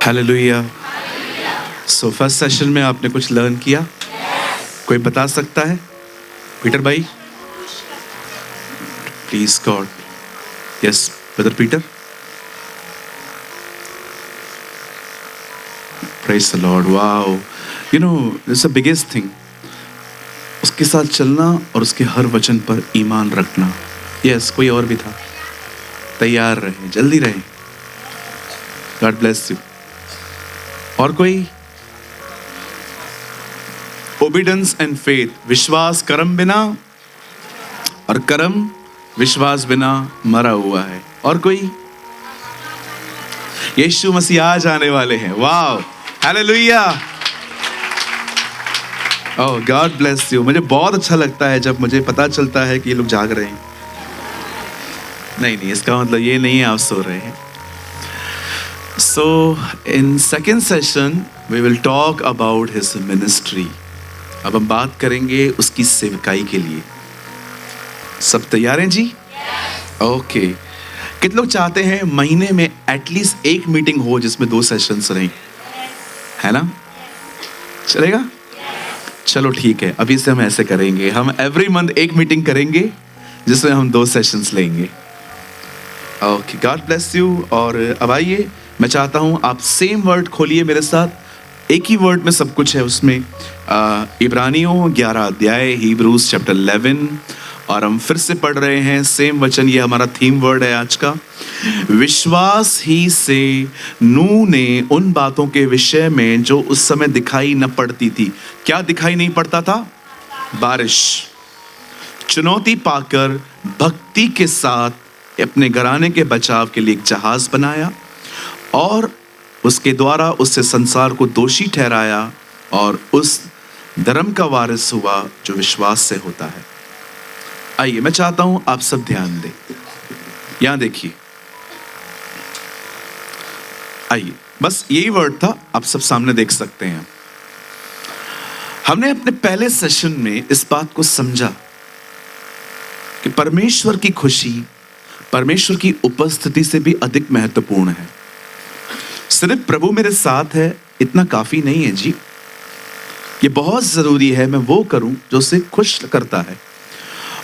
Hallelujah. So first session में आपने कुछ लर्न किया? कोई बता सकता है? पीटर भाई, please God. Yes brother Peter. Praise the Lord. Wow, you know this the biggest thing, उसके साथ चलना और उसके हर वचन पर ईमान रखना। यस, कोई और भी था? तैयार रहे, जल्दी रहे। God bless you. और कोई? ओबीडेंस एंड फेथ, विश्वास कर्म बिना और कर्म विश्वास बिना मरा हुआ है। और कोई? यीशु मसीह आज आने वाले हैं। Wow, hallelujah. Oh God bless you. मुझे बहुत अच्छा लगता है जब मुझे पता चलता है कि ये लोग जाग रहे हैं। नहीं, इसका मतलब ये नहीं है आप सो रहे हैं। So in second session we will talk about his ministry. अब हम बात करेंगे उसकी सेवकाई के लिए। सब तैयार हैं जी? ओके। कितने लोग चाहते हैं महीने में एटलीस्ट एक मीटिंग हो जिसमें 2 सेशंस रहें? है ना? चलेगा? चलो ठीक है, अभी से हम ऐसे करेंगे, हम एवरी मंथ एक मीटिंग करेंगे जिसमें हम 2 सेशंस लेंगे। Okay, God bless you. और अब आइए, मैं चाहता हूं आप सेम वर्ड खोलिए मेरे साथ। एक ही वर्ड में सब कुछ है उसमें। इब्रानियों 11 अध्याय, हिब्रूज चैप्टर 11, और हम फिर से पढ़ रहे हैं सेम वचन। ये हमारा थीम वर्ड है आज का। विश्वास ही से नूह ने उन बातों के विषय में जो उस समय दिखाई न पड़ती थी। क्या दिखाई नहीं पड़ता था? बारिश। चुनौती पाकर भक्ति के साथ अपने घराने के बचाव के लिए एक जहाज बनाया और उसके द्वारा उससे संसार को दोषी ठहराया और उस धर्म का वारिस हुआ जो विश्वास से होता है। आइए, मैं चाहता हूं आप सब ध्यान दें। यहां देखिए, आइए, बस यही वर्ड था, आप सब सामने देख सकते हैं। हमने अपने पहले सेशन में इस बात को समझा कि परमेश्वर की खुशी परमेश्वर की उपस्थिति से भी अधिक महत्वपूर्ण है। सिर्फ प्रभु मेरे साथ है इतना काफी नहीं है जी। ये बहुत जरूरी है मैं वो करूं जो उसे खुश करता है।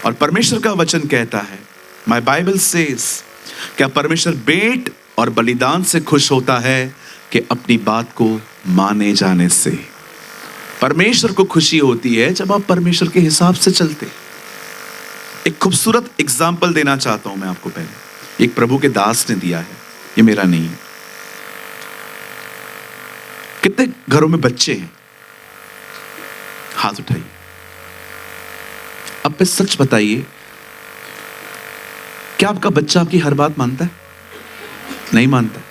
और परमेश्वर का वचन कहता है, माय बाइबल सेज, क्या परमेश्वर भेंट और बलिदान से खुश होता है कि अपनी बात को माने जाने से। परमेश्वर को खुशी होती है जब आप परमेश्वर के हिसाब से चलते। एक खूबसूरत एग्जाम्पल देना चाहता हूं मैं आपको। पहले एक प्रभु के दास ने दिया है, ये मेरा नहीं है। कितने घरों में बच्चे हैं? हाथ उठाइए। अब पे सच बताइए, क्या आपका बच्चा आपकी हर बात मानता है? नहीं मानता।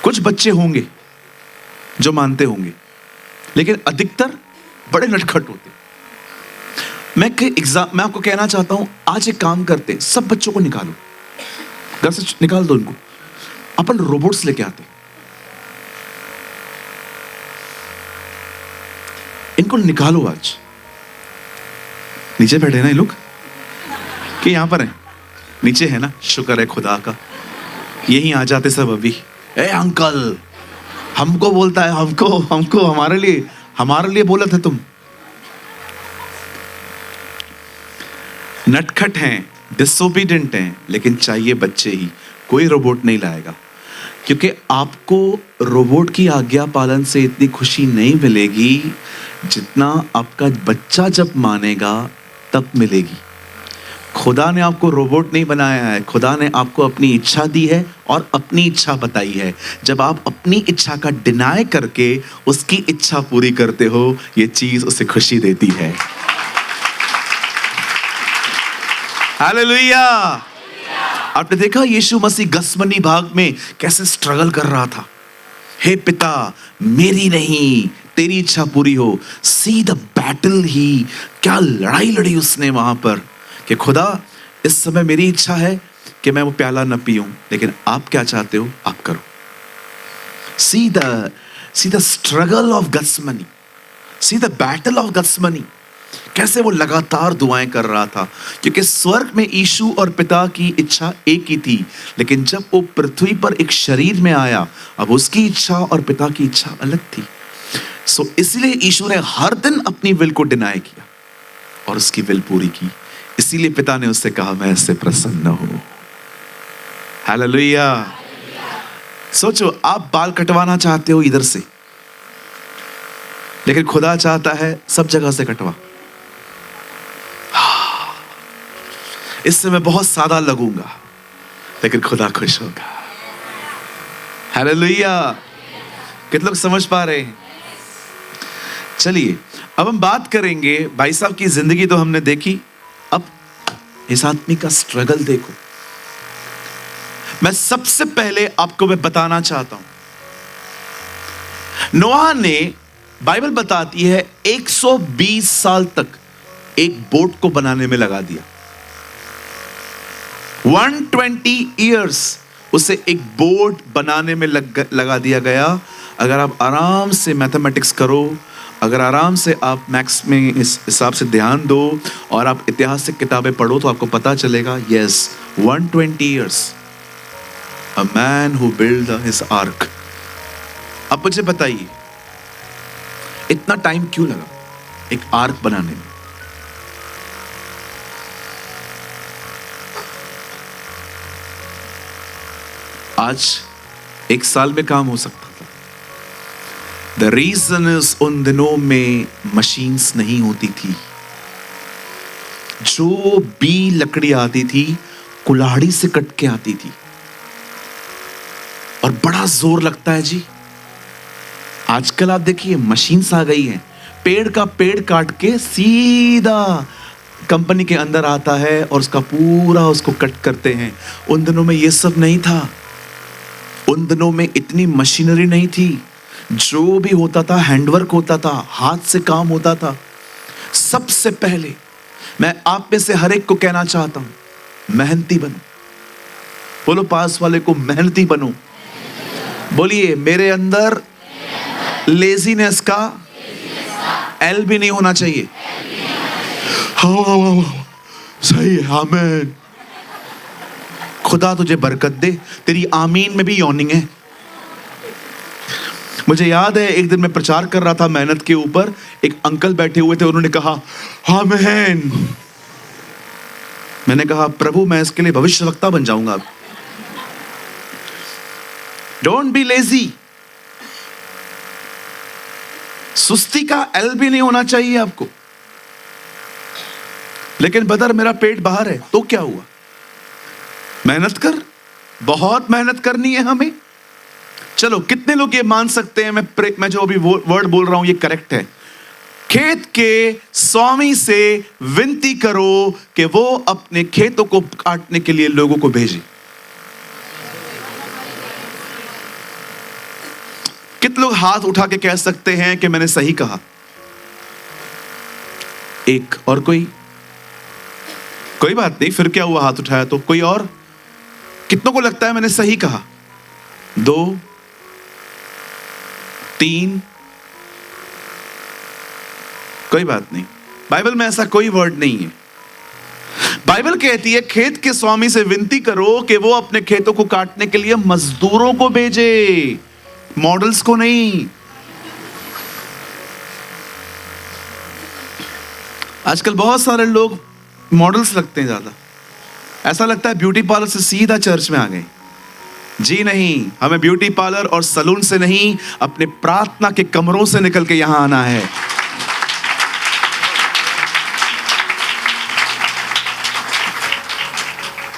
कुछ बच्चे होंगे जो मानते होंगे, लेकिन अधिकतर बड़े नटखट होते। मैं आपको कहना चाहता हूं, आज एक काम करते हैं, सब बच्चों को निकालो, घर से निकाल दो उनको, अपन रोबोट्स लेके आते, इनको निकालो। आज नीचे बैठे ना ये लोग, कि यहां पर है? नीचे है ना? शुक्र है खुदा का, यहीं आ जाते सब अभी। ए अंकल, हमको बोलता है, हमको हमारे लिए बोला था तुम। नटखट हैं, डिसोबीडेंट हैं, लेकिन चाहिए बच्चे ही। कोई रोबोट नहीं लाएगा, क्योंकि आपको रोबोट की आज्ञा पालन से इतनी खुशी नहीं मिलेगी जितना आपका बच्चा जब मानेगा तब मिलेगी। खुदा ने आपको रोबोट नहीं बनाया है, खुदा ने आपको अपनी इच्छा दी है और अपनी इच्छा बताई है। जब आप अपनी इच्छा का डिनाय करके उसकी इच्छा पूरी करते हो, ये चीज उसे खुशी देती है। हालेलुया। आपने देखा यीशु मसीह गसमनी बाग में कैसे स्ट्रगल कर रहा था। हे पिता, मेरी नहीं तेरी इच्छा पूरी हो। सी द बैटल ही, क्या लड़ाई लड़ी उसने वहां पर कि खुदा, इस समय मेरी इच्छा है कि मैं वो प्याला न पीऊं, लेकिन आप क्या चाहते हो आप करो। See the struggle of Gethsemane, see the battle of Gethsemane. कैसे वो लगातार दुआएं कर रहा था, क्योंकि स्वर्ग में यीशु और पिता की इच्छा एक ही थी, लेकिन जब वो पृथ्वी पर एक शरीर में आया, अब उसकी इच्छा और पिता की इच्छा अलग थी। सो इसलिए यीशु ने हर दिन अपनी विल को डिनाई किया और उसकी विल पूरी की। इसीलिए पिता ने उससे कहा, मैं इससे प्रसन्न हूं। हालेलुया। सोचो, आप बाल कटवाना चाहते हो इधर से, लेकिन खुदा चाहता है सब जगह से कटवा। इससे मैं बहुत सादा लगूंगा, लेकिन खुदा खुश होगा। हालेलुया। कितने लोग समझ पा रहे हैं? चलिए अब हम बात करेंगे, भाई साहब की जिंदगी तो हमने देखी, अब इस आदमी का स्ट्रगल देखो। मैं सबसे पहले आपको मैं बताना चाहता हूं, नोआ ने, बाइबल बताती है 120 साल तक एक बोट को बनाने में लगा दिया। 120 इयर्स उसे एक बोट बनाने में लगा दिया गया। अगर आप आराम से मैथमेटिक्स करो, अगर आराम से आप मैथ्स में इस हिसाब से ध्यान दो और आप ऐतिहासिक किताबें पढ़ो, तो आपको पता चलेगा, yes, 120 years a man who build his arc. अब मुझे बताइए, इतना टाइम क्यों लगा एक आर्क बनाने में? आज एक साल में काम हो सकता था। द रीजन इज, उन दिनों में मशीन्स नहीं होती थी। जो भी लकड़ी आती थी कुल्हाड़ी से कट के आती थी, और बड़ा जोर लगता है जी। आजकल आप देखिए मशीन्स आ गई हैं, पेड़ का पेड़ काट के सीधा कंपनी के अंदर आता है और उसका पूरा उसको कट करते हैं। उन दिनों में ये सब नहीं था, उन दिनों में इतनी मशीनरी नहीं थी। जो भी होता था हैंडवर्क होता था, हाथ से काम होता था। सबसे पहले मैं आप में से हर एक को कहना चाहता हूं, मेहनती बनो। बोलो पास वाले को, मेहनती बनो। बोलिए, मेरे अंदर लेजीनेस का एल भी नहीं होना चाहिए। हाँ, सही है, आमीन। खुदा तुझे बरकत दे। तेरी आमीन में भी यॉर्निंग है। मुझे याद है, एक दिन मैं प्रचार कर रहा था मेहनत के ऊपर, एक अंकल बैठे हुए थे, उन्होंने कहा आमीन। मैंने कहा, प्रभु मैं इसके लिए भविष्यवक्ता बन जाऊंगा। Don't be lazy. सुस्ती का एल भी नहीं होना चाहिए आपको। लेकिन बदर मेरा पेट बाहर है, तो क्या हुआ? मेहनत कर, बहुत मेहनत करनी है हमें। चलो, कितने लोग ये मान सकते हैं मैं जो अभी वर्ड बोल रहा हूं ये करेक्ट है? खेत के स्वामी से विनती करो कि वो अपने खेतों को काटने के लिए लोगों को भेजे। कितने लोग हाथ उठा के कह सकते हैं कि मैंने सही कहा? एक। और कोई बात नहीं, फिर क्या हुआ, हाथ उठाया तो। कोई और? कितनों को लगता है मैंने सही कहा? 2 3। कोई बात नहीं, बाइबल में ऐसा कोई वर्ड नहीं है। बाइबल कहती है खेत के स्वामी से विनती करो कि वो अपने खेतों को काटने के लिए मजदूरों को भेजे, मॉडल्स को नहीं। आजकल बहुत सारे लोग मॉडल्स लगते हैं ज्यादा। ऐसा लगता है ब्यूटी पार्लर से सीधा चर्च में आ गए। जी नहीं, हमें ब्यूटी पार्लर और सलून से नहीं, अपने प्रार्थना के कमरों से निकल के यहां आना है।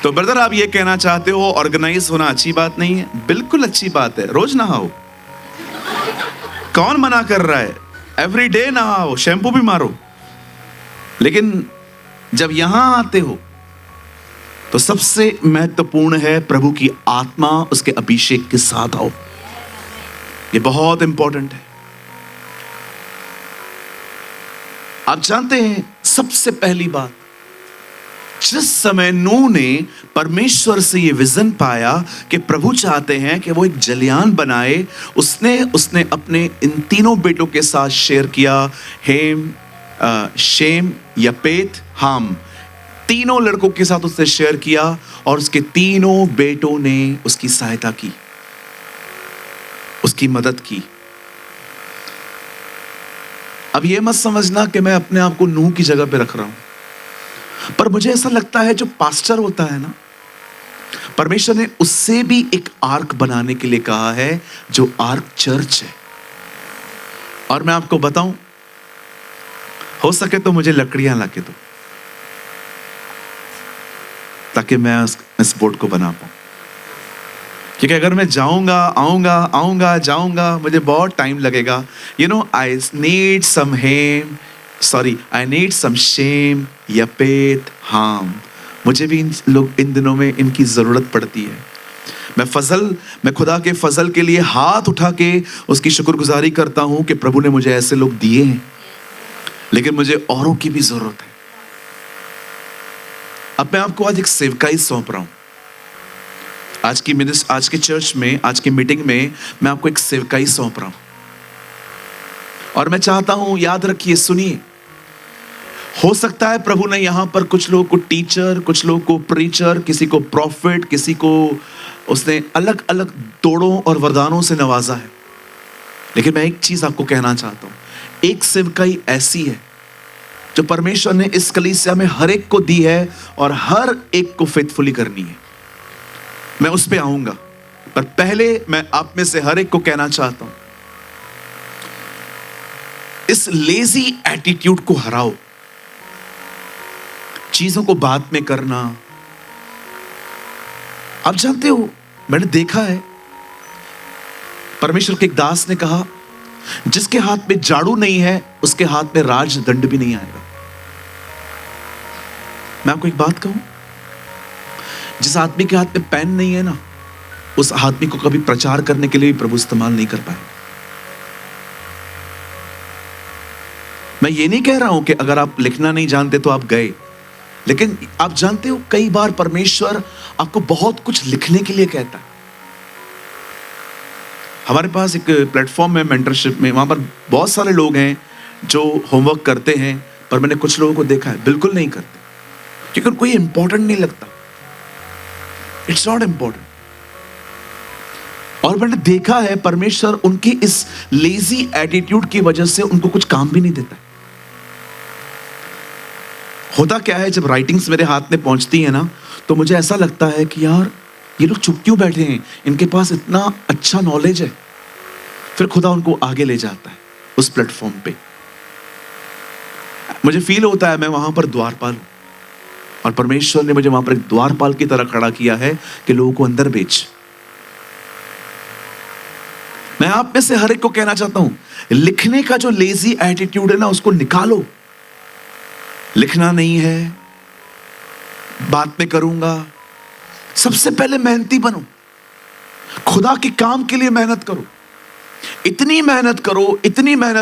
तो ब्रदर, आप ये कहना चाहते हो ऑर्गेनाइज होना अच्छी बात नहीं है? बिल्कुल अच्छी बात है। रोज नहाओ, कौन मना कर रहा है? एवरी डे नहाओ, शैम्पू भी मारो। लेकिन जब यहां आते हो तो सबसे महत्वपूर्ण है प्रभु की आत्मा, उसके अभिषेक के साथ आओ। ये बहुत इंपॉर्टेंट है। आप जानते हैं, सबसे पहली बात, जिस समय नूह ने परमेश्वर से ये विजन पाया कि प्रभु चाहते हैं कि वो एक जलयान बनाए, उसने अपने इन तीनों बेटों के साथ शेयर किया, हेम, शेम, यपेत, हाम, तीनों लड़कों के साथ उसने शेयर किया और उसके तीनों बेटों ने उसकी सहायता की, उसकी मदद की। अब ये मत समझना कि मैं अपने आप को नूह की जगह पे रख रहा हूं, पर मुझे ऐसा लगता है जो पास्टर होता है ना, परमेश्वर ने उससे भी एक आर्क बनाने के लिए कहा है, जो आर्क चर्च है। और मैं आपको बताऊं, हो सके तो मुझे लकड़ियां लाके दो ताकि मैं इस बोट को बना पाऊं, क्योंकि अगर मैं जाऊंगा आऊंगा जाऊंगा, मुझे बहुत टाइम लगेगा। You know, I need some I need some shame, यपेत, हाम। मुझे भी इन दिनों में इनकी जरूरत पड़ती है। मैं खुदा के फजल के लिए हाथ उठा के उसकी शुक्रगुजारी करता हूं कि प्रभु ने मुझे ऐसे लोग दिए हैं, लेकिन मुझे औरों की भी जरूरत है। अब मैं आपको आज एक सेवकाई सौंप रहा हूं। आज की चर्च में, आज की मीटिंग में मैं आपको एक सेवकाई सौंप रहा हूं, और मैं चाहता हूं, याद रखिए, सुनिए, हो सकता है प्रभु ने यहां पर कुछ लोगों को टीचर, कुछ लोगों को प्रीचर, किसी को प्रॉफिट, किसी को उसने अलग अलग तोड़ों और वरदानों से नवाजा है। लेकिन मैं एक चीज आपको कहना चाहता हूं, एक सेवकाई ऐसी है जो परमेश्वर ने इस कलीसिया में हर एक को दी है और हर एक को फेथफुली करनी है। मैं उस पे आऊंगा, पर पहले मैं आप में से हर एक को कहना चाहता हूं, इस लेजी एटीट्यूड को हराओ। चीजों को बाद में करना। आप जानते हो, मैंने देखा है, परमेश्वर के एक दास ने कहा, जिसके हाथ में झाड़ू नहीं है उसके हाथ में राज दंड भी नहीं आएगा। मैं आपको एक बात कहूं, जिस आदमी के हाथ में पेन नहीं है ना, उस आदमी को कभी प्रचार करने के लिए भी प्रभु इस्तेमाल नहीं कर पाए। मैं ये नहीं कह रहा हूं कि अगर आप लिखना नहीं जानते तो आप गए, लेकिन आप जानते हो, कई बार परमेश्वर आपको बहुत कुछ लिखने के लिए कहता है। हमारे पास एक प्लेटफॉर्म है मेंटरशिप में, वहां पर बहुत सारे लोग हैं जो होमवर्क करते हैं, पर मैंने कुछ लोगों को देखा है बिल्कुल नहीं करते, क्योंकि उनको ये इंपॉर्टेंट नहीं लगता। It's not important. और मैंने देखा है, परमेश्वर उनकी इस लेजी एटीट्यूड की वजह से उनको कुछ काम भी नहीं देता है। होता क्या है, जब राइटिंग्स मेरे हाथ में पहुंचती है ना, तो मुझे ऐसा लगता है कि यार ये लोग चुप क्यों बैठे हैं, इनके पास इतना अच्छा नॉलेज है। फिर खुदा उनको आगे ले जाता है उस प्लेटफॉर्म पे। मुझे फील होता है मैं वहां पर द्वारपाल हूं, और परमेश्वर ने मुझे वहां पर एक द्वारपाल की तरह खड़ा किया है कि लोगों को अंदर भेज। मैं आप में से हर एक को कहना चाहता हूं, लिखने का जो लेजी एटीट्यूड है ना, उसको निकालो। लिखना नहीं है, बात में करूंगा। सबसे पहले मेहनती बनो, खुदा के काम के लिए मेहनत करो। इतनी मेहनत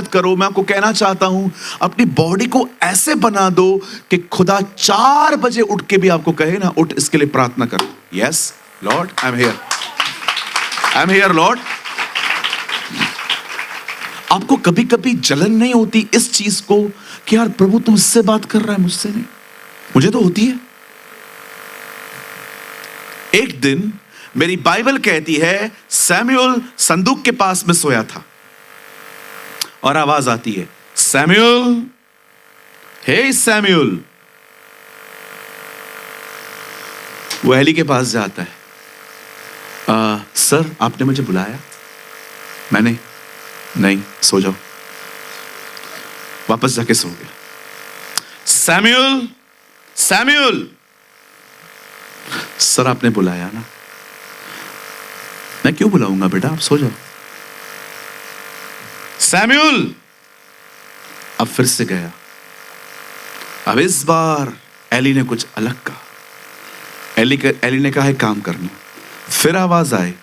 करो, मैं आपको कहना चाहता हूं, अपनी बॉडी को ऐसे बना दो कि खुदा 4 बजे उठ के भी आपको कहे ना, उठ, इसके लिए प्रार्थना कर। Yes Lord, I am here Lord. आपको कभी कभी जलन नहीं होती इस चीज को कि यार प्रभु तुमसे बात कर रहा है, मुझसे नहीं? मुझे तो होती है। एक दिन मेरी बाइबल कहती है, सैमुअल संदूक के पास में सोया था और आवाज आती है, सैमुअल, हे सैमुअल। वो एली के पास जाता है, सर आपने मुझे बुलाया? मैंने नहीं, सो जाओ। वापस जाके सो गया। सैमुअल, सैमुअल, सर आपने बुलाया ना? मैं क्यों बुलाऊंगा बेटा, आप सो जाओ। सैमुअल, अब फिर से गया। अब इस बार एली ने कुछ अलग कहा। एली ने कहा है काम करना। फिर आवाज आए,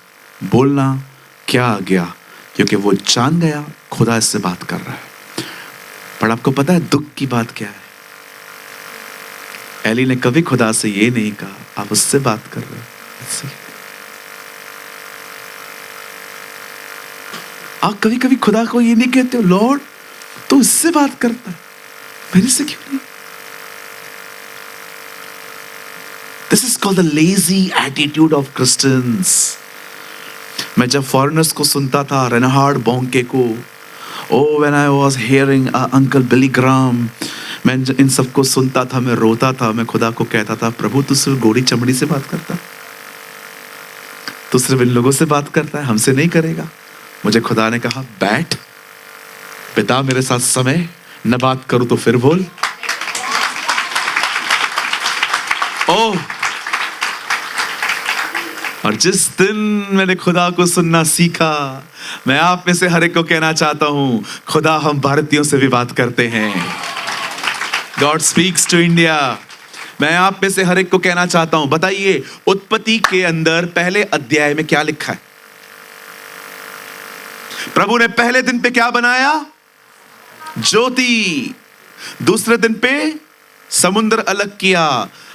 बोलना क्या आ गया, क्योंकि वो जान गया खुदा इससे बात कर रहा है। पर आपको पता है दुख की बात क्या है? एली ने कभी खुदा से ये नहीं कहा आप उससे बात कर रहे हो। आप कभी कभी खुदा को ये नहीं कहते हो, लॉर्ड तू इससे बात करता है, मेरे से क्यों नहीं? This is called the lazy attitude of Christians. मैं जब फॉरेनर्स को सुनता था, रेनहार्ड बोंके को, when I was hearing uncle Billy Graham, मैं इन सबको सुनता था, मैं रोता था, मैं खुदा को कहता था, प्रभु तू सिर्फ गोरी चमड़ी से बात करता, तू सिर्फ इन लोगों से बात करता है, हमसे नहीं करेगा। मुझे खुदा ने कहा, बैठ पिता मेरे साथ समय, न बात करूं तो फिर बोल। ओह, और जिस दिन मैंने खुदा को सुनना सीखा, मैं आप में से हर एक को कहना चाहता हूं, खुदा हम भारतीयों से भी बात करते हैं। God speaks to India. मैं आप में से हर एक को कहना चाहता हूं, बताइए उत्पत्ति के अंदर पहले अध्याय में क्या लिखा है? प्रभु ने पहले दिन पे क्या बनाया? ज्योति। दूसरे दिन पे समुद्र अलग किया,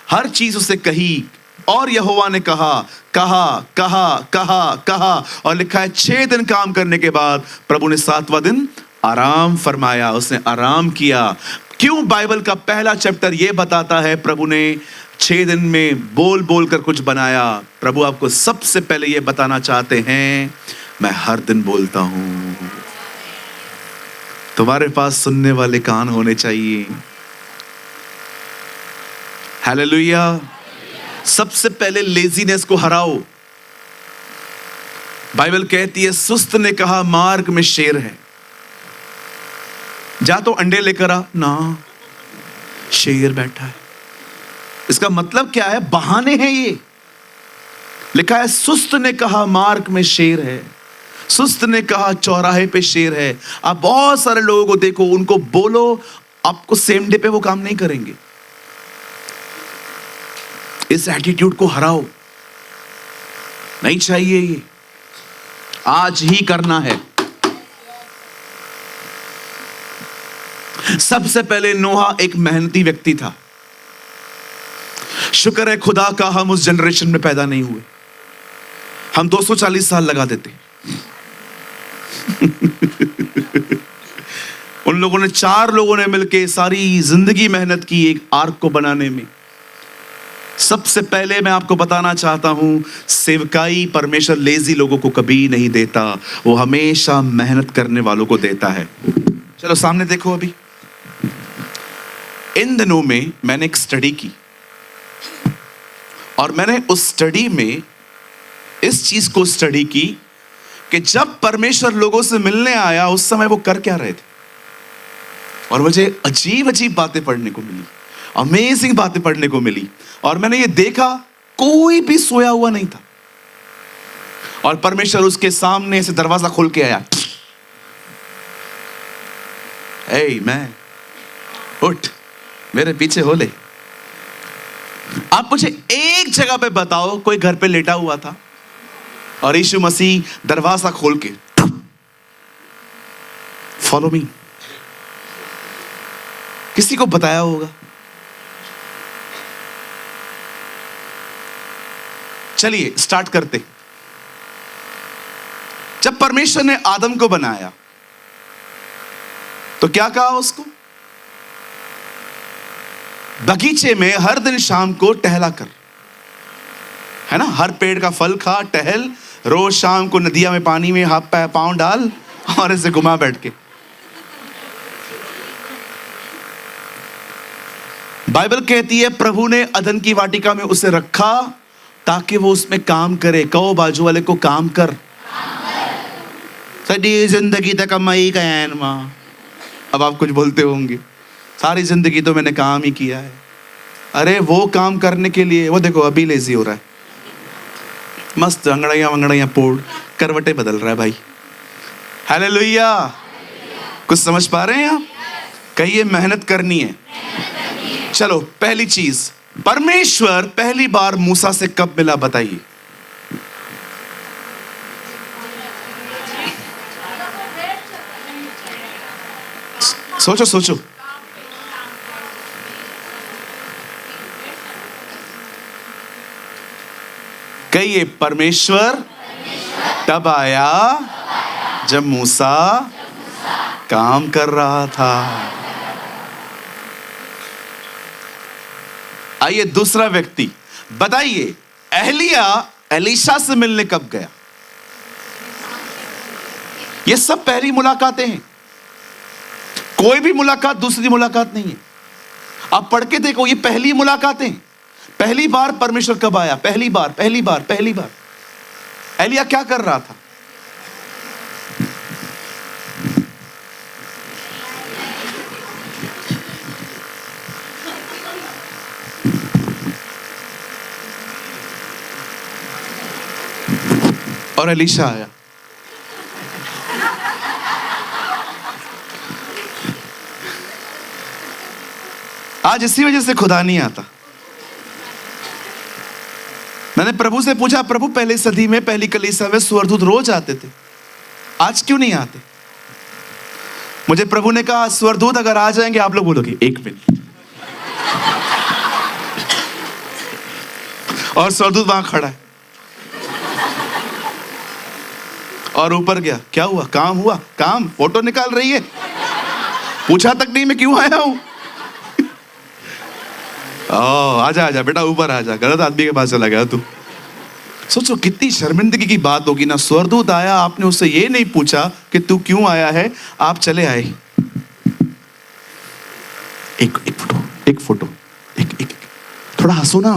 हर चीज उसे कही, और यहोवा ने कहा कहा कहा कहा कहा, और लिखा है 6 दिन काम करने के बाद प्रभु ने 7वां दिन आराम फरमाया, उसने आराम किया। क्यों? बाइबल का पहला चैप्टर यह बताता है प्रभु ने 6 दिन में बोल बोल कर कुछ बनाया। प्रभु आपको सबसे पहले यह बताना चाहते हैं, मैं हर दिन बोलता हूं। तुम्हारे पास सुनने वाले कान होने चाहिए। हालेलुया। सबसे पहले लेजीनेस को हराओ। बाइबल कहती है, सुस्त ने कहा मार्ग में शेर है, जा तो अंडे लेकर आ, ना शेर बैठा है। इसका मतलब क्या है? बहाने हैं ये। लिखा है सुस्त ने कहा मार्ग में शेर है, सुस्त ने कहा चौराहे पे शेर है। आप बहुत सारे लोगों को देखो, उनको बोलो आपको सेम डे पे वो काम नहीं करेंगे। इस एटीट्यूड को हराओ, नहीं चाहिए ये, आज ही करना है। सबसे पहले नोहा एक मेहनती व्यक्ति था। शुक्र है खुदा का हम उस जनरेशन में पैदा नहीं हुए, हम 240 साल लगा देते। उन लोगों ने 4 लोगों ने मिलकर सारी जिंदगी मेहनत की एक आर्क को बनाने में। सबसे पहले मैं आपको बताना चाहता हूं, सेवकाई परमेश्वर लेजी लोगों को कभी नहीं देता, वो हमेशा मेहनत करने वालों को देता है। चलो सामने देखो। अभी इन दिनों में मैंने एक स्टडी की, और मैंने उस स्टडी में इस चीज को स्टडी की कि जब परमेश्वर लोगों से मिलने आया उस समय वो कर क्या रहे थे। और मुझे अजीब अजीब बातें पढ़ने को मिली, अमेजिंग बातें पढ़ने को मिली। और मैंने ये देखा कोई भी सोया हुआ नहीं था, और परमेश्वर उसके सामने से दरवाजा खोल के आया, ए मैं उठ, मेरे पीछे हो ले। आप मुझे एक जगह पे बताओ कोई घर पे लेटा हुआ था और यीशु मसीह दरवाजा खोल के फॉलो मी, किसी को बताया होगा? चलिए स्टार्ट करते। जब परमेश्वर ने आदम को बनाया तो क्या कहा उसको? बगीचे में हर दिन शाम को टहला कर, है ना, हर पेड़ का फल खा, टहल, रोज शाम को नदिया में पानी में हाथ पांव डाल और ऐसे घुमा बैठ के। बाइबल कहती है प्रभु ने अदन की वाटिका में उसे रखा ताकि वो उसमें काम करे। कहो बाजू वाले को, काम कर। सदी जिंदगी तक कमाई का है मां। अब आप कुछ बोलते होंगे, सारी जिंदगी तो मैंने काम ही किया है। अरे वो काम करने के लिए, वो देखो अभी लेजी हो रहा है, मस्त अंगड़ाइयां वंगड़ाइयां पोड़ करवटे बदल रहा है भाई। हालेलुया। कुछ समझ पा रहे हैं आप? कहिए मेहनत करनी है। चलो पहली चीज, परमेश्वर पहली बार मूसा से कब मिला बताइए? सोचो सोचो। कहिए परमेश्वर तब आया जब मूसा काम कर रहा था। आइए दूसरा व्यक्ति, बताइए, एलिया एलीशा से मिलने कब गया? ये सब पहली मुलाकातें हैं, कोई भी मुलाकात दूसरी मुलाकात नहीं है। आप पढ़ के देखो, ये पहली मुलाकातें। पहली बार परमेश्वर कब आया? पहली बार। एलिया क्या कर रहा था? और एलीशा आया। आज इसी वजह से खुदा नहीं आता। मैंने प्रभु से पूछा, प्रभु पहली सदी में पहली कलीसिया में स्वर्गदूत रोज आते थे, आज क्यों नहीं आते? मुझे प्रभु ने कहा, स्वर्गदूत अगर आ जाएंगे आप लोग बोलोगे 1 मिनट, और स्वर्गदूत वहां खड़ा है और ऊपर गया। क्या हुआ? काम हुआ? काम फोटो निकाल रही है, पूछा तक नहीं मैं क्यों आया हूं। आजा बेटा, ऊपर आजा, गलत आदमी के पास चला गया तू। सोचो कितनी शर्मिंदगी की बात होगी ना। स्वर्गदूत आया, आपने उससे ये नहीं पूछा कि तू क्यों आया है, आप चले आए। एक फोटो, थोड़ा हंसो ना।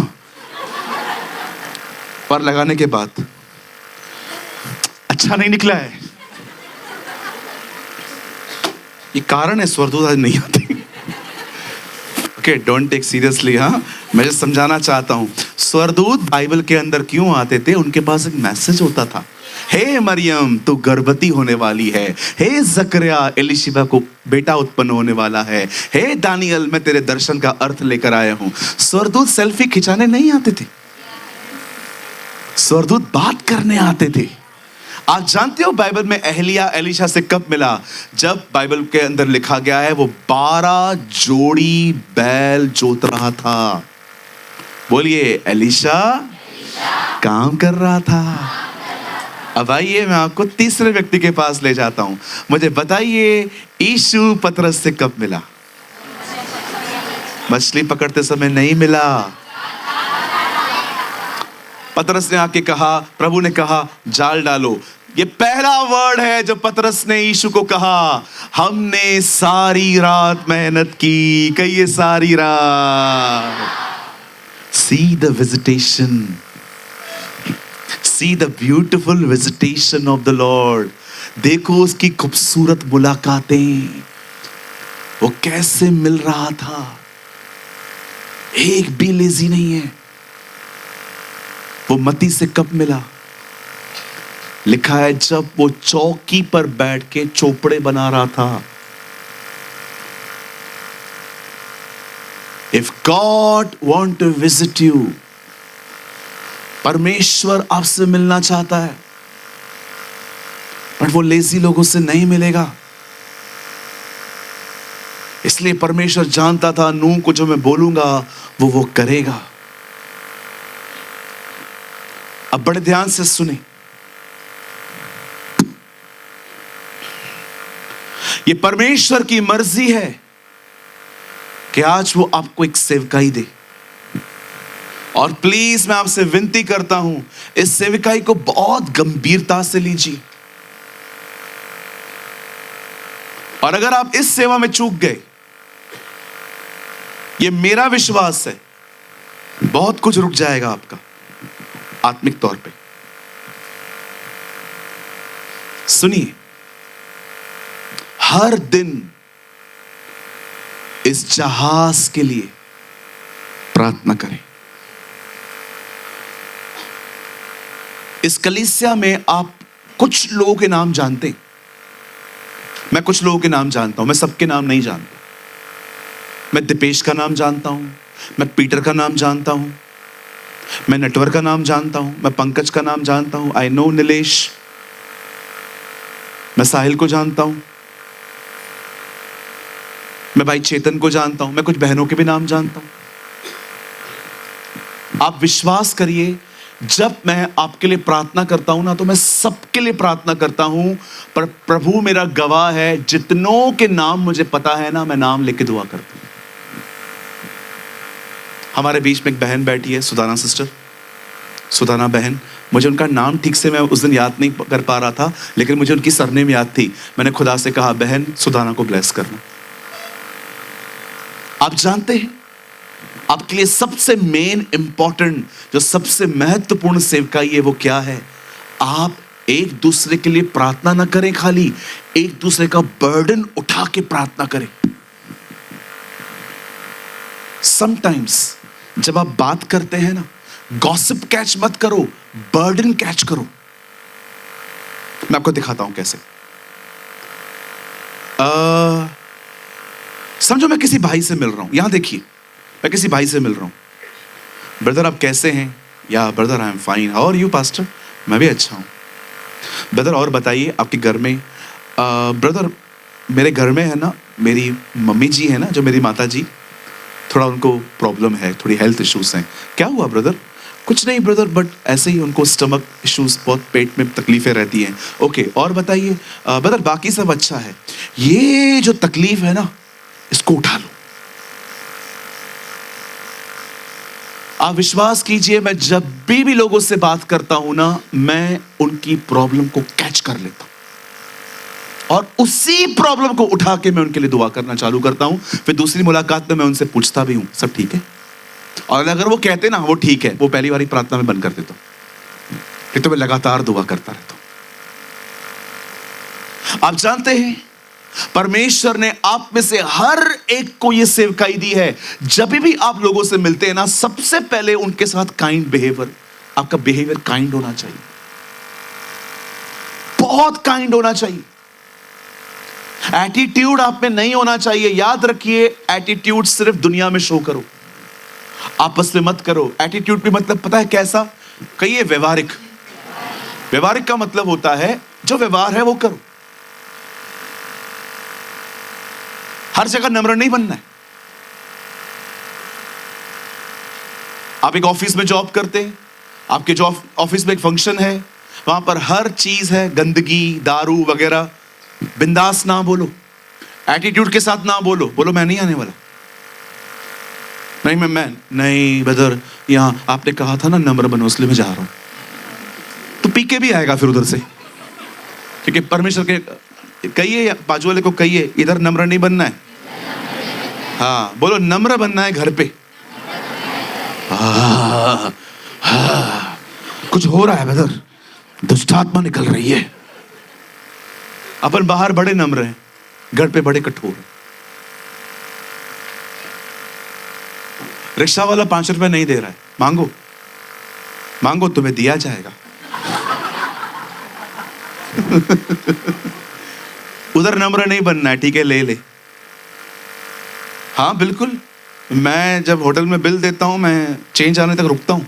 पर लगाने के बाद अच्छा नहीं निकला है, ये कारण है स्वर्गदूत आज नहीं आते। Okay, don't take seriously. हाँ, मैं जो समझाना चाहता हूं, स्वर्गदूत बाइबल के अंदर क्यों आते थे? उनके पास एक मैसेज होता था। हे मरियम, तू गर्भवती होने वाली है। हे जकरिया, एलिशिबा को बेटा उत्पन्न होने वाला है। हे दानियल, मैं तेरे दर्शन का अर्थ लेकर आया हूं। स्वर्गदूत सेल्फी खिंचाने नहीं आते थे, स्वर्गदूत बात करने आते थे। आप जानते हो बाइबल में एलिया एलीशा से कब मिला? जब बाइबल के अंदर लिखा गया है वो 12 जोड़ी बैल जोत रहा था। बोलिए, एलीशा काम कर रहा था। अब आइए, मैं आपको तीसरे व्यक्ति के पास ले जाता हूं। मुझे बताइए, यीशु पतरस से कब मिला? मछली पकड़ते समय नहीं मिला। पतरस ने आके कहा, प्रभु ने कहा जाल डालो। ये पहला वर्ड है जो पतरस ने यीशु को कहा। हमने सारी रात मेहनत की, कहिए सारी रात। See the visitation, see the beautiful visitation of the Lord। देखो उसकी खूबसूरत मुलाकातें, वो कैसे मिल रहा था। एक भी लेजी नहीं है। वो मती से कब मिला? लिखा है जब वो चौकी पर बैठ के चोपड़े बना रहा था। If God want to visit you, परमेश्वर आपसे मिलना चाहता है, पर वो लेजी लोगों से नहीं मिलेगा। इसलिए परमेश्वर जानता था नूह को जो मैं बोलूंगा वो करेगा। अब बड़े ध्यान से सुने, ये परमेश्वर की मर्जी है कि आज वो आपको एक सेवकाई दे। और प्लीज मैं आपसे विनती करता हूं, इस सेवकाई को बहुत गंभीरता से लीजिए। और अगर आप इस सेवा में चूक गए, ये मेरा विश्वास है, बहुत कुछ रुक जाएगा आपका आत्मिक तौर पे। सुनिए, हर दिन इस जहाज के लिए प्रार्थना करें। इस कलीसिया में आप कुछ लोगों के नाम जानते हैं, मैं कुछ लोगों के नाम जानता हूं, मैं सबके नाम नहीं जानता। मैं दीपेश का नाम जानता हूं, मैं पीटर का नाम जानता हूं, मैं नटवर का नाम जानता हूं, मैं पंकज का नाम जानता हूं, आई नो नीलेश, मैं साहिल को जानता हूं, मैं भाई चेतन को जानता हूं, मैं कुछ बहनों के भी नाम जानता हूं। आप विश्वास करिए, जब मैं आपके लिए प्रार्थना करता हूं ना, तो मैं सबके लिए प्रार्थना करता हूं, पर प्रभु मेरा गवाह है, जितनों के नाम मुझे पता है ना, मैं नाम लेके दुआ करता हूं। हमारे बीच में एक बहन बैठी है, सुदाना सिस्टर, सुदाना बहन। मुझे उनका नाम ठीक से मैं उस दिन याद नहीं कर पा रहा था, लेकिन मुझे उनकी सरनेम याद थी। मैंने खुदा से कहा, बहन सुदाना को ब्लेस करना। आप जानते हैं आपके लिए सबसे मेन इंपॉर्टेंट, जो सबसे महत्वपूर्ण सेवकाई है वो क्या है? आप एक दूसरे के लिए प्रार्थना ना करें, खाली एक दूसरे का बर्डन उठा के प्रार्थना करें। समटाइम्स जब आप बात करते हैं ना, गॉसिप कैच मत करो, बर्डन कैच करो। मैं आपको दिखाता हूं कैसे। समझो मैं किसी भाई से मिल रहा हूं, यहां देखिए, मैं किसी भाई से मिल रहा हूं। ब्रदर आप कैसे हैं? Yeah brother I am fine, how are you pastor? मैं भी अच्छा हूं। ब्रदर और बताइए आपके घर में? ब्रदर मेरे घर में है ना, मेरी मम्मी जी है ना, जो मेरी माता जी, थोड़ा उनको प्रॉब्लम है, थोड़ी हेल्थ इश्यूज हैं। क्या हुआ ब्रदर? कुछ नहीं ब्रदर, बट ऐसे ही उनको स्टमक इश्यूज, बहुत पेट में तकलीफें रहती हैं। ओके, और बताइए? ब्रदर बाकी सब अच्छा है, ये जो तकलीफ है ना इसको उठा लो। आप विश्वास कीजिए, मैं जब भी लोगों से बात करता हूं ना, मैं उनकी प्रॉब्लम को कैच कर लेता हूं और उसी प्रॉब्लम को उठा के मैं उनके लिए दुआ करना चालू करता हूं। फिर दूसरी मुलाकात में मैं उनसे पूछता भी हूं, सब ठीक है? और अगर वो कहते ना वो ठीक है, वो पहली बार प्रार्थना में बंद कर देता हूं, फिर तो मैं लगातार दुआ करता रहता हूं। आप जानते हैं परमेश्वर ने आप में से हर एक को यह सेवकाई दी है। जब भी आप लोगों से मिलते हैं ना, सबसे पहले उनके साथ काइंड बिहेवियर, आपका बिहेवियर काइंड होना चाहिए, बहुत काइंड होना चाहिए। एटीट्यूड आप में नहीं होना चाहिए। याद रखिए, एटीट्यूड सिर्फ दुनिया में शो करो, आपस में मत करो। एटीट्यूड भी मतलब पता है कैसा? कहिए व्यवहारिक। व्यवहारिक का मतलब होता है जो व्यवहार है वो करो। हर जगह नम्र नहीं बनना है। आप एक ऑफिस में जॉब करते हैं, आपके जॉब ऑफिस में एक फंक्शन है, वहां पर हर चीज है, गंदगी, दारू वगैरह, बिंदास ना बोलो, एटीट्यूड के साथ ना बोलो। बोलो मैं नहीं आने वाला, नहीं मैं नहीं ब्रदर, यहां आपने कहा था ना नम्र बनो, इसलिए मैं जा रहा हूं। तो पी के भी आएगा फिर उधर से, क्योंकि परमेश्वर के कहिए, बाजू वाले को कहिए, इधर नम्र नहीं बनना है। हाँ बोलो, नम्र बनना है घर पे। कुछ हो रहा है ब्रदर, दुष्ट आत्मा निकल रही है। अपन बाहर बड़े नम्र हैं, घर पे बड़े कठोर हैं। रिक्शा वाला 5 रुपए नहीं दे रहा है, मांगो मांगो, तुम्हें दिया जाएगा। उधर नम्र नहीं बनना है, ठीक है, ले ले। हाँ बिल्कुल, मैं जब होटल में बिल देता हूं, मैं चेंज आने तक रुकता हूं।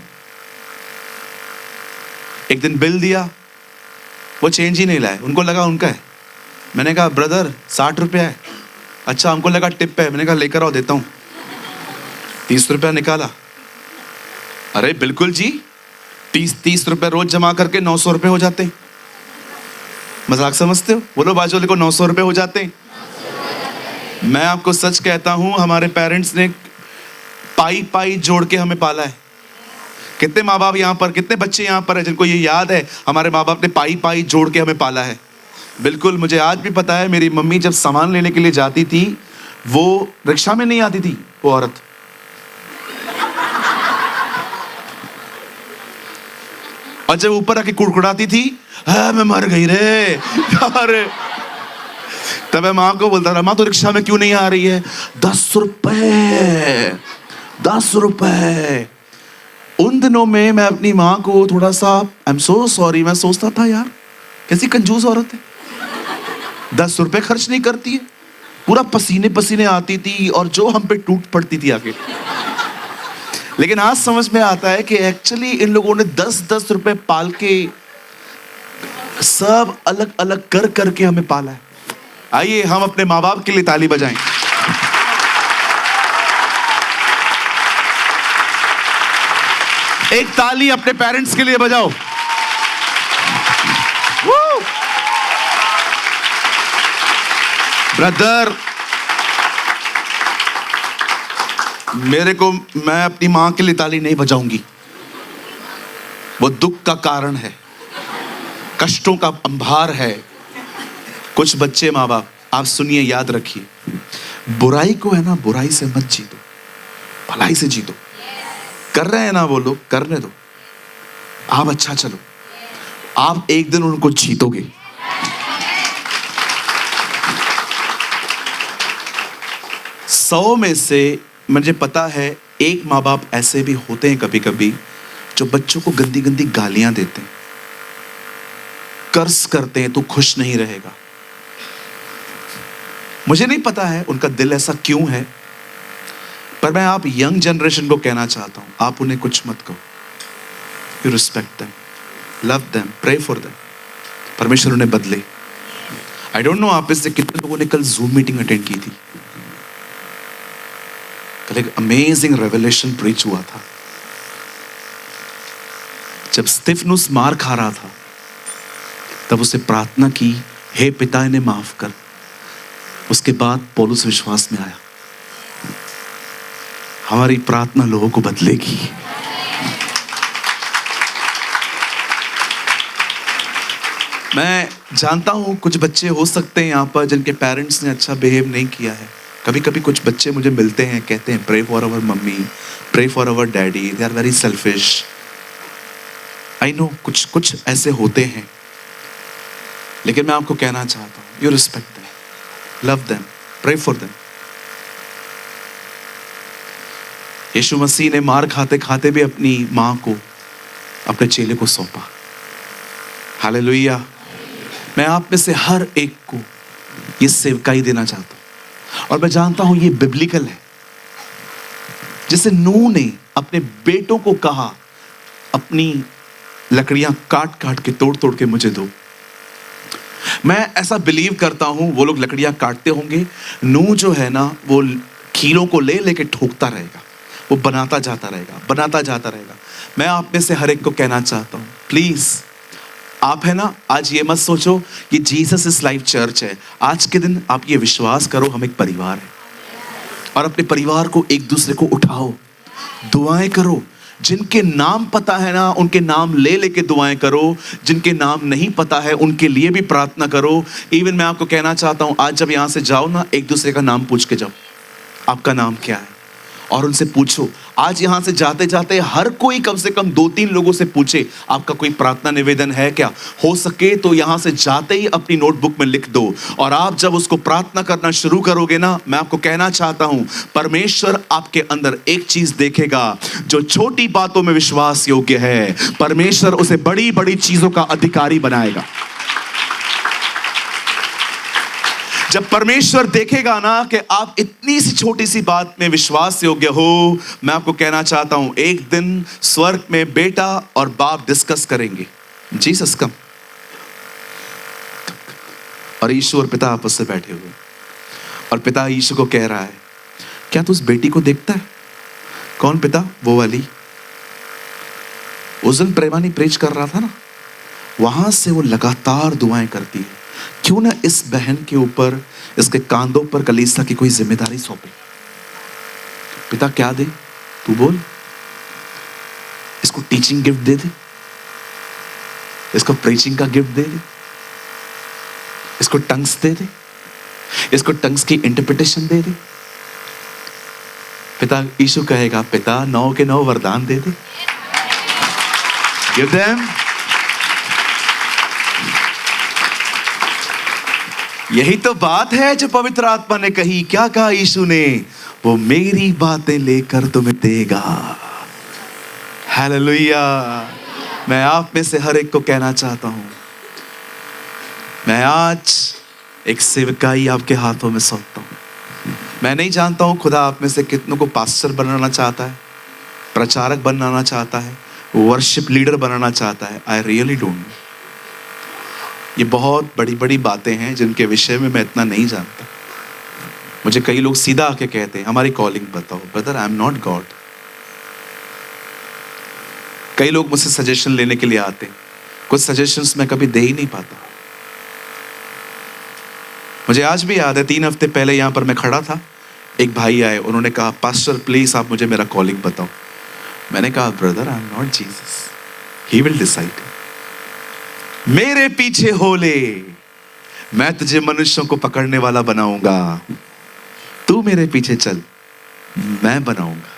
एक दिन बिल दिया, वो चेंज ही नहीं लाए, उनको लगा उनका है। मैंने कहा ब्रदर 60 रुपया है। अच्छा, हमको लगा टिप है। मैंने कहा लेकर आओ, देता हूं। 30 रुपया निकाला। अरे बिल्कुल जी, 30 रुपए रोज जमा करके 900 रुपए हो जाते हैं। मजाक समझते हो? बोलो बाजू वाले को, 900 रुपए हो जाते हैं। मैं आपको सच कहता हूं, हमारे पेरेंट्स ने पाई पाई जोड़ के हमें पाला है। कितने माँ बाप यहाँ पर, कितने बच्चे यहाँ पर है जिनको ये याद है हमारे माँ बाप ने पाई पाई जोड़ के हमें पाला है? बिल्कुल, मुझे आज भी पता है, मेरी मम्मी जब सामान लेने के लिए जाती थी, वो रिक्शा में नहीं आती थी, वो औरत और जब ऊपर आके कुड़कुड़ाती थी, मैं मर गई रे। अरे तब मैं माँ को बोलता था, माँ तो रिक्शा में क्यों नहीं आ रही है? 10 रुपए, 10 रुपए। उन दिनों में मैं अपनी माँ को थोड़ा सा, आई एम सो सॉरी, मैं सोचता था यार कैसी कंजूस औरत है, 10 रुपए खर्च नहीं करती है, पूरा पसीने पसीने आती थी और जो हम पे टूट पड़ती थी आके। लेकिन आज समझ में आता है कि एक्चुअली इन लोगों ने 10-10 रुपए पाल के सब अलग अलग कर करके हमें पाला है। आइए हम अपने माँ बाप के लिए ताली बजाएं। एक ताली अपने पेरेंट्स के लिए बजाओ। ब्रदर मैं अपनी माँ के लिए ताली नहीं बजाऊंगी। वो दुख का कारण है, कष्टों का अंबार है। कुछ बच्चे माँ बाप, आप सुनिए, याद रखिए, बुराई को है ना, बुराई से मत जीतो, भलाई से जीतो। कर रहे हैं ना वो लोग, करने दो, आप अच्छा चलो, आप एक दिन उनको जीतोगे। सौ में से मुझे पता है एक माँ बाप ऐसे भी होते हैं कभी कभी, जो बच्चों को गंदी गंदी गालियां देते हैं, कर्ज करते हैं, तू खुश नहीं रहेगा। मुझे नहीं पता है उनका दिल ऐसा क्यों है, पर मैं आप यंग जनरेशन को कहना चाहता हूं, आप उन्हें कुछ मत कहो। You respect them, love them, pray for them. परमेश्वर उन्हें बदले। आई डोंट नो आप में से कितने लोगों ने कल जूम मीटिंग अटेंड की थी। कल एक अमेजिंग रेवलेशन प्रीच हुआ था। जब स्तिफनुस मार खा रहा था, तब उसे प्रार्थना की, हे पिता इन्हें माफ कर। उसके बाद पौलुस विश्वास में आया। हमारी प्रार्थना लोगों को बदलेगी। मैं जानता हूं कुछ बच्चे हो सकते हैं यहां पर जिनके पेरेंट्स ने अच्छा बिहेव नहीं किया है। कभी कभी कुछ बच्चे मुझे मिलते हैं, कहते हैं pray for our mummy, pray for our daddy, they are very selfish. I know कुछ ऐसे होते हैं, लेकिन मैं आपको कहना चाहता हूं, you respect them, love them, pray for them. यीशु मसीह ने मार खाते खाते भी अपनी मां को, अपने चेले को सौंपा। हालेलुया। मैं आप में से हर एक को ये सेवकाई देना चाहता हूं, और मैं जानता हूं ये बिब्लिकल है। जैसे नूह ने अपने बेटों को कहा, अपनी लकड़ियां काट काट के, तोड़ तोड़ के मुझे दो। मैं ऐसा बिलीव करता हूं वो लोग लकड़ियां काटते होंगे, नूह जो है ना वो कीलों को ले लेके ठोकता रहेगा, वो बनाता जाता रहेगा, बनाता जाता रहेगा। मैं आप में से हर एक को कहना चाहता हूं, प्लीज आप है ना, आज ये मत सोचो कि जीसस इज लाइफ चर्च है। आज के दिन आप ये विश्वास करो हम एक परिवार है, और अपने परिवार को एक दूसरे को उठाओ, दुआएं करो। जिनके नाम पता है ना उनके नाम ले लेके दुआएं करो, जिनके नाम नहीं पता है उनके लिए भी प्रार्थना करो। इवन मैं आपको कहना चाहता हूं, आज जब यहां से जाओ ना, एक दूसरे का नाम पूछ के जाओ, आपका नाम क्या है, और उनसे पूछो। आज यहां से जाते जाते हर कोई कम से कम 2-3 लोगों से पूछे, आपका कोई प्रार्थना निवेदन है क्या। हो सके तो यहां से जाते ही अपनी नोटबुक में लिख दो, और आप जब उसको प्रार्थना करना शुरू करोगे ना, मैं आपको कहना चाहता हूं, परमेश्वर आपके अंदर एक चीज देखेगा, जो छोटी बातों में विश्वास योग्य है, परमेश्वर उसे बड़ी बड़ी चीजों का अधिकारी बनाएगा। जब परमेश्वर देखेगा ना कि आप इतनी सी छोटी सी बात में विश्वास योग्य हो, मैं आपको कहना चाहता हूं, एक दिन स्वर्ग में बेटा और बाप डिस्कस करेंगे, जीसस कम, और यीशु और पिता आपस में बैठे हुए, और पिता यीशु को कह रहा है, क्या तू उस बेटी को देखता है। कौन पिता, वो वाली उस दिन प्रेमानी प्रेच कर रहा था ना, वहां से वो लगातार दुआएं करती है। क्यों ना इस बहन के ऊपर, इसके कांधों पर कलीसिया की कोई जिम्मेदारी सौंपे। पिता क्या दे, तू बोल। इसको टीचिंग गिफ्ट दे दे, इसको प्रीचिंग का गिफ्ट दे दे, इसको टंग्स दे दे, इसको टंग्स की इंटरप्रिटेशन दे दे। पिता यीशु कहेगा, पिता 9 के 9 वरदान दे दे, गिव देम। यही तो बात है जो पवित्र आत्मा ने कही। क्या कहा यीशु ने, वो मेरी बातें लेकर तुम्हें देगा। हालेलुया। मैं आप में से हर एक को कहना चाहता हूं, मैं आज एक सेवकाई आपके हाथों में सौंपता हूं। मैं नहीं जानता हूं खुदा आप में से कितनों को पास्टर बनाना चाहता है, प्रचारक बनाना चाहता है, वर्शिप लीडर बनाना चाहता है। I really don't know. ये बहुत बड़ी बड़ी बातें हैं जिनके विषय में मैं इतना नहीं जानता। मुझे कई लोग सीधा आके कहते हैं, हमारी कॉलिंग बताओ। Brother, I am not God. कई लोग मुझसे सजेशन लेने के लिए आते हैं, कुछ सजेशंस मैं कभी दे ही नहीं पाता। मुझे आज भी याद है, 3 हफ्ते पहले यहां पर मैं खड़ा था, एक भाई आए, उन्होंने कहा पास्टर प्लीज आप मुझे मेरा कॉलिंग बताओ। मैंने कहा brother I am not Jesus, he will decide. मेरे पीछे हो ले, मैं तुझे मनुष्यों को पकड़ने वाला बनाऊंगा, तू मेरे पीछे चल, मैं बनाऊंगा।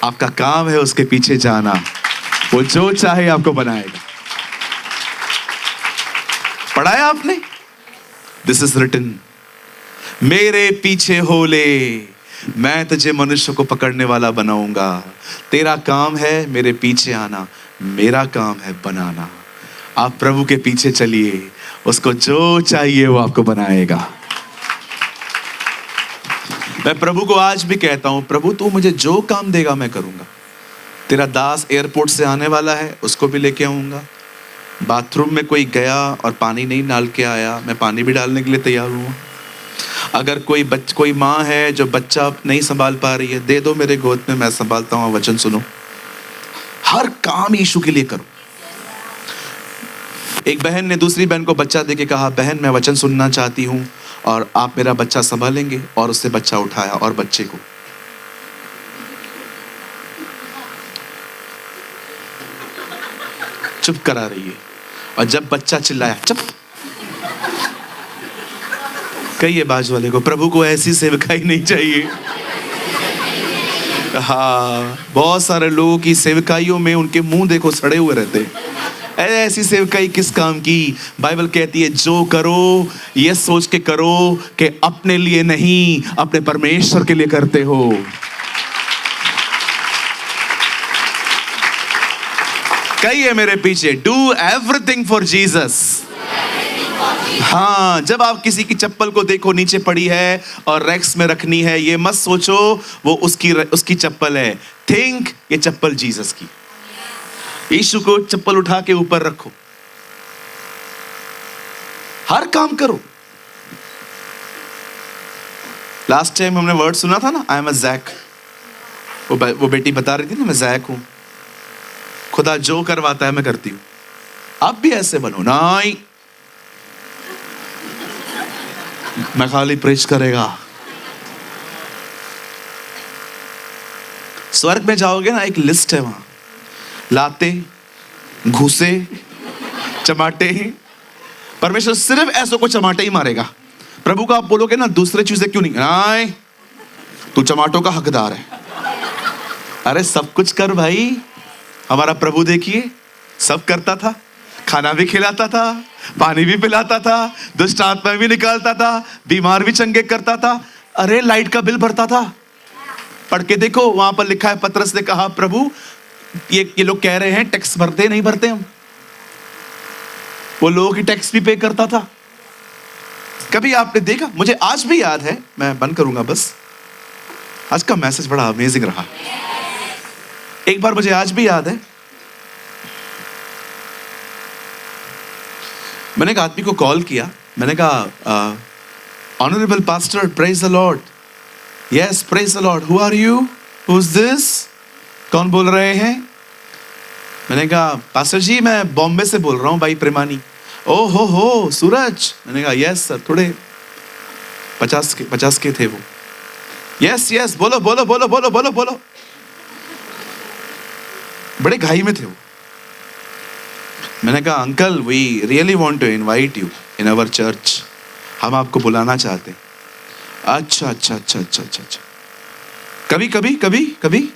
आपका काम है उसके पीछे जाना, वो जो चाहे आपको बनाएगा। पढ़ा है आपने? दिस इज रिटन, मेरे पीछे हो ले, मैं तुझे मनुष्य को पकड़ने वाला बनाऊंगा। तेरा काम है मेरे पीछे आना, मेरा काम है बनाना। आप प्रभु के पीछे चलिए, उसको जो चाहिए वो आपको बनाएगा। मैं प्रभु को आज भी कहता हूं, प्रभु तू मुझे जो काम देगा मैं करूंगा। तेरा दास एयरपोर्ट से आने वाला है, उसको भी लेके आऊंगा। बाथरूम में कोई गया और पानी नहीं डाल के आया, मैं पानी भी डालने के लिए तैयार हूँ। अगर कोई माँ है जो बच्चा नहीं संभाल पा रही है, दे दो मेरे गोद में, मैं संभालता हूँ, वचन सुनो। हर काम यीशु के लिए करो। एक बहन ने दूसरी बहन को बच्चा देके कहा, बहन मैं वचन सुनना चाहती हूँ और आप मेरा बच्चा संभालेंगे, और उससे बच्चा उठाया और बच्चे को चुप करा रही है। और जब बच्चा चिल्लाया चुप, कहिए बाजू वाले को, प्रभु को ऐसी सेवकाई नहीं चाहिए। हाँ, बहुत सारे लोगों की सेवकाइयों में उनके मुंह देखो सड़े हुए रहते हैं। ऐसी सेवकाई किस काम की? बाइबल कहती है जो करो ये सोच के करो कि अपने लिए नहीं, अपने परमेश्वर के लिए करते हो। कहिए मेरे पीछे, डू एवरीथिंग फॉर जीसस। हाँ, जब आप किसी की चप्पल को देखो नीचे पड़ी है और रैक्स में रखनी है, ये मत सोचो वो उसकी चप्पल है। थिंक ये चप्पल जीसस की। यीशु को चप्पल उठा के ऊपर रखो, हर काम करो। लास्ट टाइम हमने वर्ड सुना था ना, आई एम अ जैक। वो बेटी बता रही थी ना, मैं जैक हूं, खुदा जो करवाता है मैं करती हूं। आप भी ऐसे बनो। नहीं, मैं खाली प्रेच करेगा। स्वर्ग में जाओगे ना, एक लिस्ट है वहां, लाते, घूसे, चमाटे। परमेश्वर सिर्फ ऐसों को चमाटे ही मारेगा। प्रभु का आप बोलोगे ना दूसरे चीजें क्यों नहीं, तू चमाटों का हकदार है। अरे सब कुछ कर भाई। हमारा प्रभु देखिए सब करता था, खाना भी खिलाता था, पानी भी पिलाता था, दुष्ट आत्मा भी निकालता था, बीमार भी चंगे करता था। अरे लाइट का बिल भरता था। पढ़ के देखो, वहां पर लिखा है, पतरस ने कहा प्रभु ये लोग कह रहे हैं टैक्स भरते नहीं भरते हम। वो लोगों की टैक्स भी पे करता था। कभी आपने देखा? मुझे आज भी याद है, मैं बंद करूंगा बस। आज का मैसेज बड़ा अमेजिंग रहा। एक बार मुझे आज भी याद है, मैंने एक आदमी को कॉल किया। मैंने कहा honourable pastor, praise the lord. Yes, praise the lord. Who are you? Who is this? कौन बोल रहे हैं? मैंने कहा पास्टर जी मैं बॉम्बे से बोल रहा हूँ, भाई प्रेमानी। ओ हो सूरज। मैंने कहा यस सर, थोड़े 50 के थे वो। यस बोलो बोलो बोलो बोलो बोलो बोलो। बड़े घाई में थे वो। मैंने कहा uncle we really want to invite you in our church, हम आपको बुलाना चाहते हैं। अच्छा। कभी।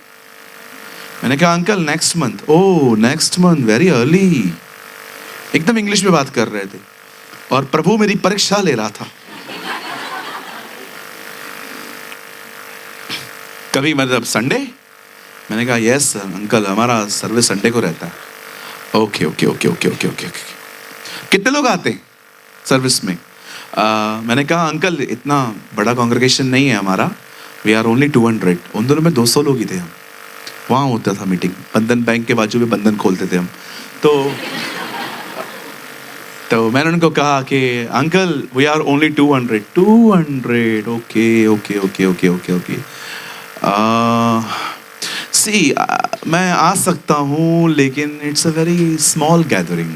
मैंने कहा uncle next month. Oh next month, very early. एकदम इंग्लिश में बात कर रहे थे और प्रभु मेरी परीक्षा ले रहा था। कभी मतलब संडे? मैंने कहा यस अंकल, हमारा सर्विस संडे को रहता है। ओके। कितने लोग आते हैं सर्विस में? मैंने कहा अंकल इतना बड़ा कांग्रेगेशन नहीं है हमारा, वी आर ओनली 200। उन दोनों में 200 लोग ही थे हम। वहाँ होता था मीटिंग, बंधन बैंक के बाजू में बंधन खोलते थे हम। तो मैंने उनको कहा कि uncle we are only 200। 200 okay. See मैं आ सकता हूँ, लेकिन it's a very small gathering,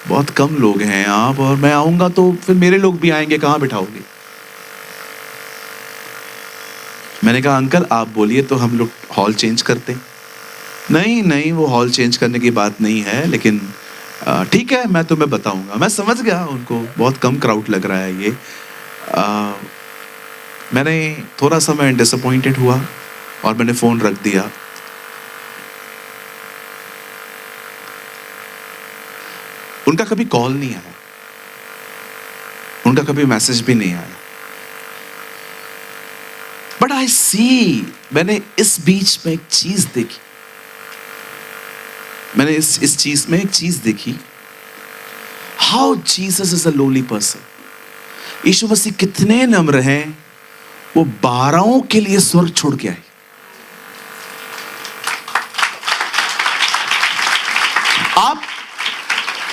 बहुत कम लोग हैं आप, और मैं आऊँगा तो फिर मेरे लोग भी आएंगे, कहाँ बिठाओगे? मैंने कहा अंकल आप बोलिए तो हम लोग हॉल चेंज करते हैं। नहीं नहीं, वो हॉल चेंज करने की बात नहीं है, लेकिन ठीक है मैं तुम्हें बताऊंगा। मैं समझ गया उनको बहुत कम क्राउड लग रहा है ये। मैंने थोड़ा सा मैं डिसअपॉइंटेड हुआ और मैंने फ़ोन रख दिया। उनका कभी कॉल नहीं आया, उनका कभी मैसेज भी नहीं आया। बट आई सी, मैंने इस बीच में एक चीज देखी, मैंने इस चीज में एक चीज देखी, how Jesus is a lowly person. यीशु मसीह कितने नम्र हैं, वो 12 के लिए स्वर्ग छोड़ के आए।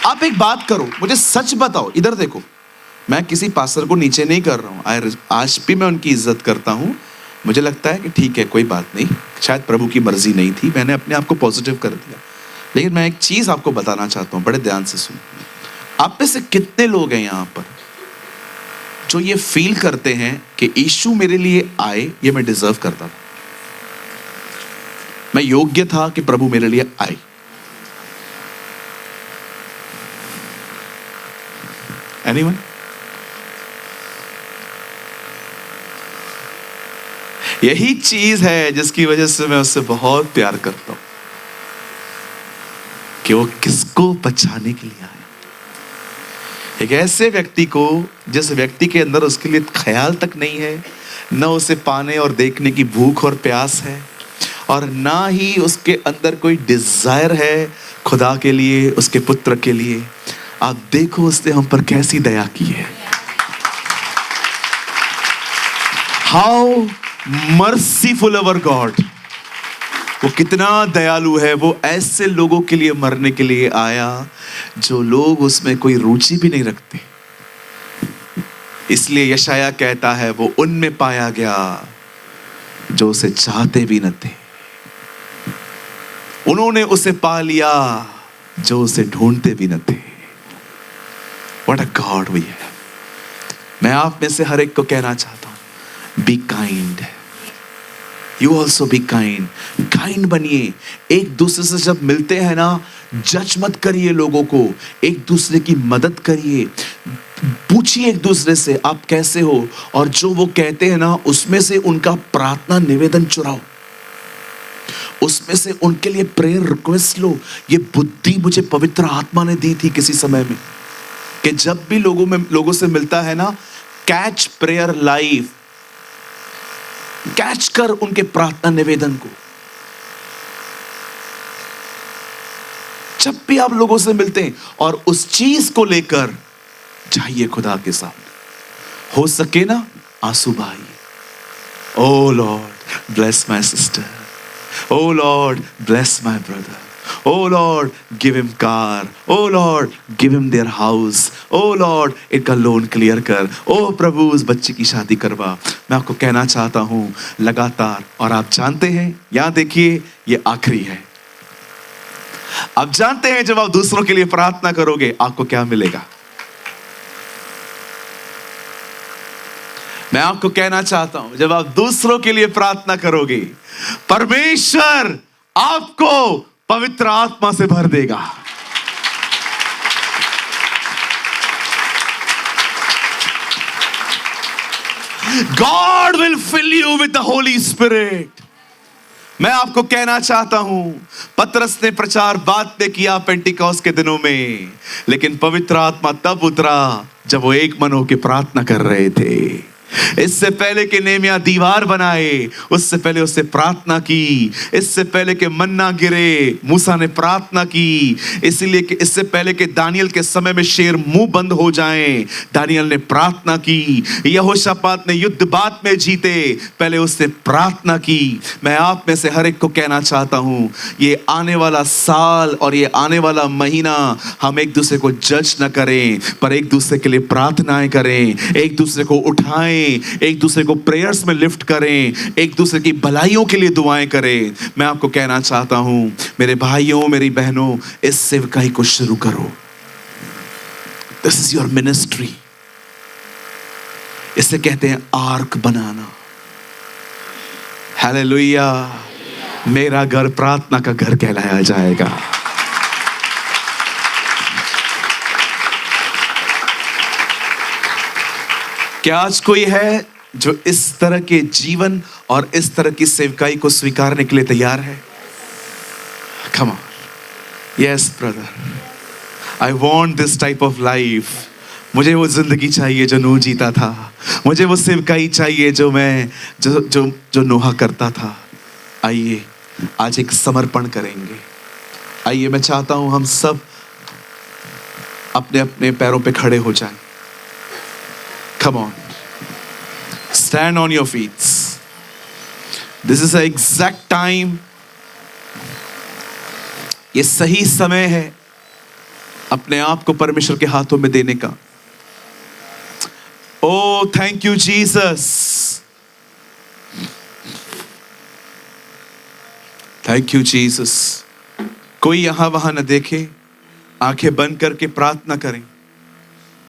आप एक बात करो, मुझे सच बताओ, इधर देखो, मैं किसी पास्टर को नीचे नहीं कर रहा हूं, आज भी मैं उनकी इज्जत करता हूं। मुझे लगता है कि ठीक है कोई बात नहीं, शायद प्रभु की मर्जी नहीं थी, मैंने अपने आप को पॉजिटिव कर दिया। लेकिन मैं एक चीज आपको बताना चाहता हूं, बड़े ध्यान से सुनो। आप में से कितने लोग हैं यहां पर जो ये फील करते हैं कि यीशु मेरे लिए आए, ये मैं डिजर्व करता था, मैं योग्य था कि प्रभु मेरे लिए आए। एनीवन? यही चीज है जिसकी वजह से मैं उससे बहुत प्यार करता हूं, कि वो किसको बचाने के लिए आया। एक ऐसे व्यक्ति को, जिस व्यक्ति के अंदर उसके लिए ख्याल तक नहीं है, न उसे पाने और देखने की भूख और प्यास है, और ना ही उसके अंदर कोई डिजायर है खुदा के लिए, उसके पुत्र के लिए। आप देखो उसने हम पर कैसी दया की है। हाउ मर्सीफुल अवर गॉड, वो कितना दयालु है। वो ऐसे लोगों के लिए मरने के लिए आया जो लोग उसमें कोई रुचि भी नहीं रखते। इसलिए यशाया कहता है वो उनमें पाया गया जो उसे चाहते भी न थे, उन्होंने उसे पा लिया जो उसे ढूंढते भी न थे। What a God we have। मैं आप में से हर एक को कहना चाहता हूं, be kind, you also be kind. Kind बनिए। एक दूसरे से जब मिलते हैं ना, जज मत करिए लोगों को, एक दूसरे की मदद करिए। पूछिए एक दूसरे से आप कैसे हो, और जो वो कहते हैं ना उसमें से उनका प्रार्थना निवेदन चुराओ, उसमें से उनके लिए प्रेयर रिक्वेस्ट लो। ये बुद्धि मुझे पवित्र आत्मा ने दी थी किसी समय में, कि जब भी लोगों से मिलता है ना, कैच प्रेयर लाइव, कैच कर उनके प्रार्थना निवेदन को। जब भी आप लोगों से मिलते हैं, और उस चीज को लेकर जाइए खुदा के सामने। हो सके ना आंसू बहाइए। Oh Lord bless my sister, oh Lord bless my brother, Oh Lord, give him car. Oh Lord, give him their house. Oh Lord, इनका लोन क्लियर कर। ओ प्रभु उस बच्चे की शादी करवा। मैं आपको कहना चाहता हूं लगातार, और आप जानते हैं, यहां देखिए ये आखिरी है। आप जानते हैं जब आप दूसरों के लिए प्रार्थना करोगे आपको क्या मिलेगा। मैं आपको कहना चाहता हूं, जब आप दूसरों के लिए प्रार्थना करोगे, परमेश्वर आपको पवित्र आत्मा से भर देगा। God will fill you with the Holy Spirit। मैं आपको कहना चाहता हूं, पतरस ने प्रचार बाद में किया पेंटिकॉस्ट के दिनों में, लेकिन पवित्र आत्मा तब उतरा जब वो एक मन होकर प्रार्थना कर रहे थे। इससे पहले कि नेमिया दीवार बनाए, उससे पहले उससे प्रार्थना की। इससे पहले कि मन्ना गिरे, मूसा ने प्रार्थना की। इसलिए कि इससे पहले कि दानियल के समय में शेर मुंह बंद हो जाएं, दानियल ने प्रार्थना की। यहोशापात ने युद्ध बाद में जीते, पहले उसने प्रार्थना की। मैं आप में से हर एक को कहना चाहता हूं, ये आने वाला साल और ये आने वाला महीना हम एक दूसरे को जज न करें, पर एक दूसरे के लिए प्रार्थनाएं करें, एक दूसरे को उठाएं, एक दूसरे को प्रेयर्स में लिफ्ट करें, एक दूसरे की भलाइयों के लिए दुआएं करें। मैं आपको कहना चाहता हूं मेरे भाइयों मेरी बहनों, इस सेवकाई को शुरू करो। This is your ministry. इसे कहते हैं आर्क बनाना। हालेलुया। मेरा घर प्रार्थना का घर कहलाया जाएगा। क्या आज कोई है जो इस तरह के जीवन और इस तरह की सेवकाई को स्वीकारने के लिए तैयार है? Come on. Yes, brother. I want this type of life. मुझे वो जिंदगी चाहिए जो नूह जीता था। मुझे वो सेवकाई चाहिए जो मैं जो नोहा करता था। आइए आज एक समर्पण करेंगे। आइए, मैं चाहता हूं हम सब अपने अपने पैरों पे खड़े हो जाएं। Come on. Stand on your feet. This is the exact time. ये सही समय है अपने आप को परमेश्वर के हाथों में देने का। Oh, thank you, Jesus. Thank you, Jesus. कोई यहां वहां न देखे, आंखें बंद करके प्रार्थना करें।